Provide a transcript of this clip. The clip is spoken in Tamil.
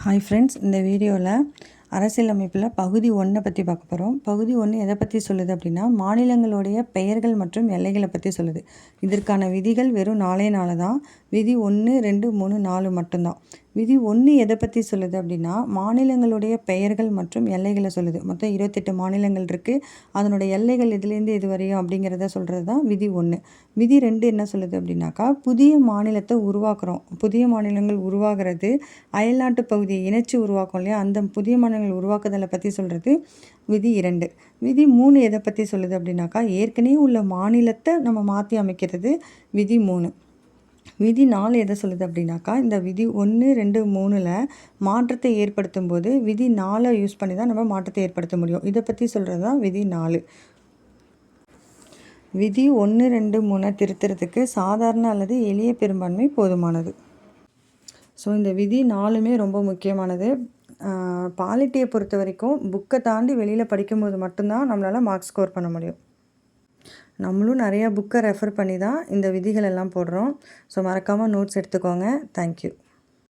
ஹாய் ஃப்ரெண்ட்ஸ், இந்த வீடியோவில் அரசியலமைப்பில் பகுதி 1 பற்றி பார்க்க போகிறோம். பகுதி 1 எதை பற்றி சொல்லுது அப்படின்னா, மாநிலங்களுடைய பெயர்கள் மற்றும் எல்லைகளை பற்றி சொல்லுது. இதற்கான விதிகள் வெறும் 4 தான். விதி 1, 2, 3, 4 மட்டும்தான். விதி 1 எதை பற்றி சொல்லுது அப்படின்னா, மாநிலங்களுடைய பெயர்கள் மற்றும் எல்லைகளை சொல்லுது. மொத்தம் 28 மாநிலங்கள் இருக்குது. அதனுடைய எல்லைகள் இதுலேருந்து இது வரையும் அப்படிங்கிறத சொல்கிறது தான் விதி 1. விதி 2 என்ன சொல்லுது அப்படின்னாக்கா, புதிய மாநிலத்தை உருவாக்குறோம். புதிய மாநிலங்கள் உருவாகிறது அயல்நாட்டு பகுதியை இணைச்சி உருவாக்கும் இல்லையா, அந்த புதிய மாநிலங்கள் உருவாக்குதலை பற்றி சொல்கிறது விதி 2. விதி 3 எதை பற்றி சொல்லுது அப்படின்னாக்கா, ஏற்கனவே உள்ள மாநிலத்தை நம்ம மாற்றி அமைக்கிறது விதி 3. விதி 4 எதை சொல்லுது அப்படின்னாக்கா, இந்த விதி 1, 2, 3ல் மாற்றத்தை ஏற்படுத்தும் போது விதி 4 யூஸ் பண்ணி தான் நம்ம மாற்றத்தை ஏற்படுத்த முடியும். இதை பற்றி சொல்கிறது தான் விதி 4. விதி 1, 2, 3 திருத்துறதுக்கு சாதாரண அல்லது எளிய பெரும்பான்மை போதுமானது. ஸோ இந்த விதி 4மே ரொம்ப முக்கியமானது. பாலிட்டியை பொறுத்த வரைக்கும் புக்கை தாண்டி வெளியில் படிக்கும்போது மட்டும்தான் நம்மளால் மார்க்ஸ் ஸ்கோர் பண்ண முடியும். நம்மளும் நிறையா புக்கை ரெஃபர் பண்ணி தான் இந்த விதிகள் எல்லாம் போடுறோம். ஸோ மறக்காமல் நோட்ஸ் எடுத்துக்கோங்க. தேங்க்யூ.